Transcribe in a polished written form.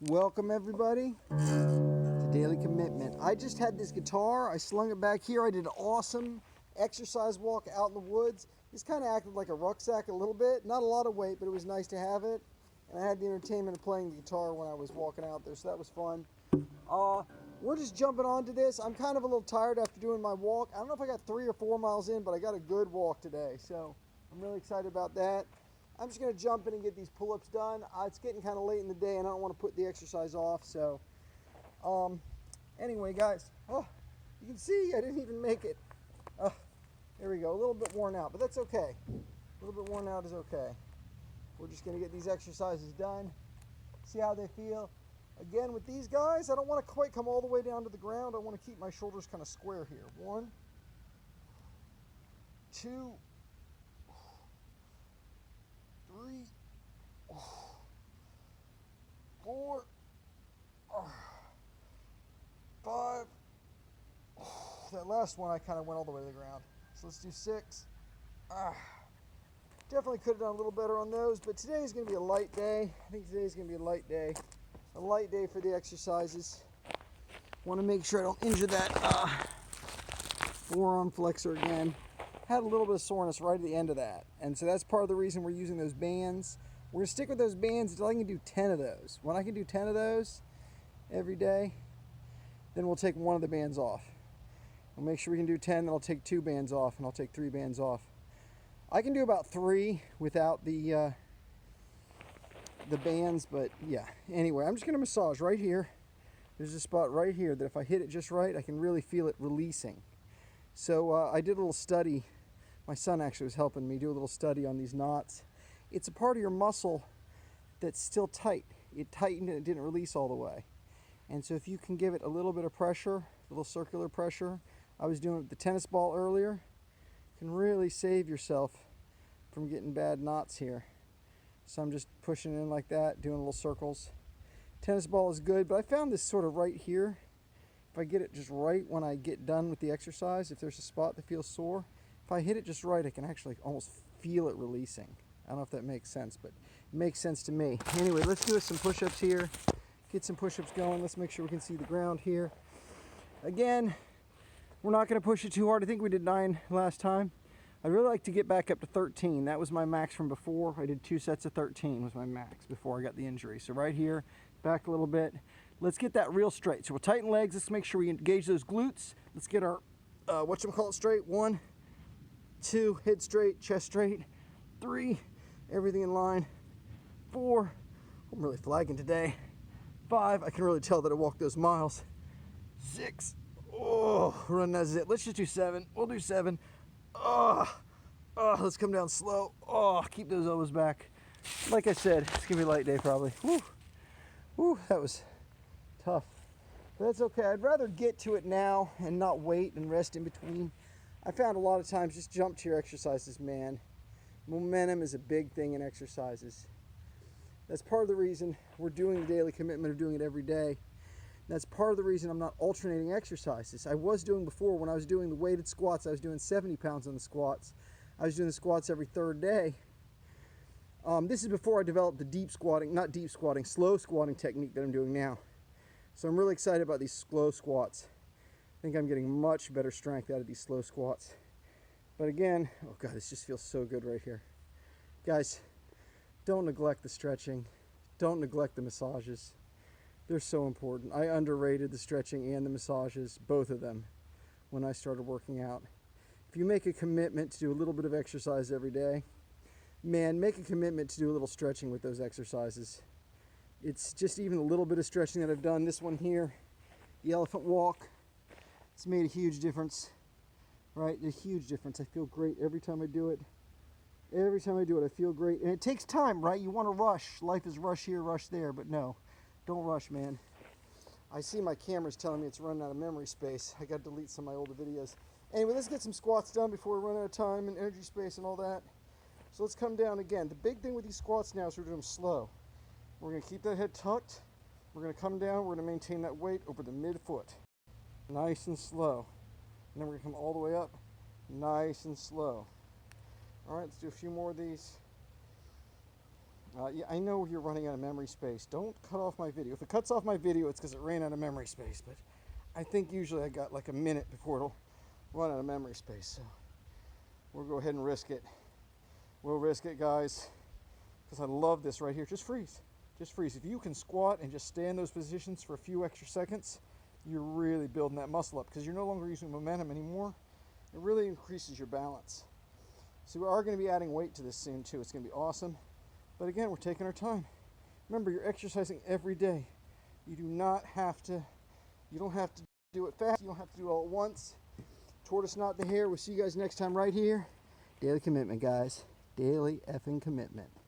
Welcome everybody to Daily Commitment. I just had this guitar, I slung it back here, I did an awesome exercise walk out in the woods. This kind of acted like a rucksack a little bit, not a lot of weight, but it was nice to have it. And I had the entertainment of playing the guitar when I was walking out there, so that was fun. We're just jumping onto this. I'm kind of a little tired after doing my walk. I don't know if I got 3 or 4 miles in, but I got a good walk today, so I'm really excited about that. I'm just going to jump in and get these pull-ups done. It's getting kind of late in the day and I don't want to put the exercise off. So anyway, guys, you can see I didn't even make it. There we go, a little bit worn out, but that's okay. A little bit worn out is okay. We're just going to get these exercises done, see how they feel. Again, with these guys, I don't want to quite come all the way down to the ground. I want to keep my shoulders kind of square here. 1, 2, 3, 4, 5. That last one I kind of went all the way to the ground. So let's do 6. Definitely could have done a little better on those, but today is going to be a light day. I think today is going to be a light day. A light day for the exercises. Want to make sure I don't injure that forearm flexor again. Had a little bit of soreness right at the end of that, and so that's part of the reason we're using those bands. We're gonna stick with those bands until I can do 10 of those. When I can do 10 of those every day, then we'll take one of the bands off. We'll make sure we can do 10, then I'll take 2 bands off, and I'll take 3 bands off. I can do about 3 without the bands, but yeah. Anyway, I'm just gonna massage right here. There's a spot right here that if I hit it just right, I can really feel it releasing. So I did a little study. My son actually was helping me do a little study on these knots. It's a part of your muscle that's still tight. It tightened and it didn't release all the way. And so if you can give it a little bit of pressure, a little circular pressure, I was doing it with the tennis ball earlier, you can really save yourself from getting bad knots here. So I'm just pushing in like that, doing little circles. Tennis ball is good, but I found this sort of right here. If I get it just right when I get done with the exercise, if there's a spot that feels sore, if I hit it just right, I can actually almost feel it releasing. I don't know if that makes sense, but it makes sense to me. Anyway, let's do some push-ups here. Get some push-ups going. Let's make sure we can see the ground here. Again, we're not going to push it too hard. I think we did 9 last time. I'd really like to get back up to 13. That was my max from before. I did 2 sets of 13 was my max before I got the injury. So right here, back a little bit. Let's get that real straight. So we'll tighten legs. Let's make sure we engage those glutes. Let's get our whatchamacallit straight. 1, 2, head straight, chest straight. 3, everything in line. 4, I'm really flagging today. 5, I can really tell that I walked those miles. 6, run that zip. Let's just do 7. We'll do 7. Let's come down slow. Keep those elbows back. Like I said, it's gonna be a light day probably. Whew, that was tough. But that's okay. I'd rather get to it now and not wait and rest in between. I found a lot of times just jump to your exercises, man. Momentum is a big thing in exercises. That's part of the reason we're doing the daily commitment of doing it every day. That's part of the reason I'm not alternating exercises. I was doing before when I was doing the weighted squats, I was doing 70 pounds on the squats. I was doing the squats every 3rd day. This is before I developed the deep squatting, not deep squatting, slow squatting technique that I'm doing now. So I'm really excited about these slow squats. I think I'm getting much better strength out of these slow squats. But again, oh God, this just feels so good right here. Guys, don't neglect the stretching. Don't neglect the massages. They're so important. I underrated the stretching and the massages, both of them, when I started working out. If you make a commitment to do a little bit of exercise every day, man, make a commitment to do a little stretching with those exercises. It's just even a little bit of stretching that I've done. This one here, the elephant walk, it's made a huge difference, right? A huge difference. I feel great every time I do it. Every time I do it, I feel great. And it takes time, right? You want to rush. Life is rush here, rush there, but no. Don't rush, man. I see my camera's telling me it's running out of memory space. I got to delete some of my older videos. Anyway, let's get some squats done before we run out of time and energy space and all that. So let's come down again. The big thing with these squats now is we're doing them slow. We're going to keep that head tucked. We're going to come down. We're going to maintain that weight over the midfoot. Nice and slow. And then we're going to come all the way up. Nice and slow. All right, let's do a few more of these. Yeah, I know you're running out of memory space. Don't cut off my video. If it cuts off my video, it's because it ran out of memory space. But I think usually I got like a minute before it'll run out of memory space. So we'll go ahead and risk it. We'll risk it, guys, because I love this right here. Just freeze. Just freeze. If you can squat and just stay in those positions for a few extra seconds, you're really building that muscle up because you're no longer using momentum anymore. It really increases your balance. So we are going to be adding weight to this soon too. It's going to be awesome. But again, we're taking our time. Remember, you're exercising every day. You don't have to do it fast. You don't have to do it all at once. Tortoise, not the hare. We'll see you guys next time right here. Daily commitment, guys. Daily effing commitment.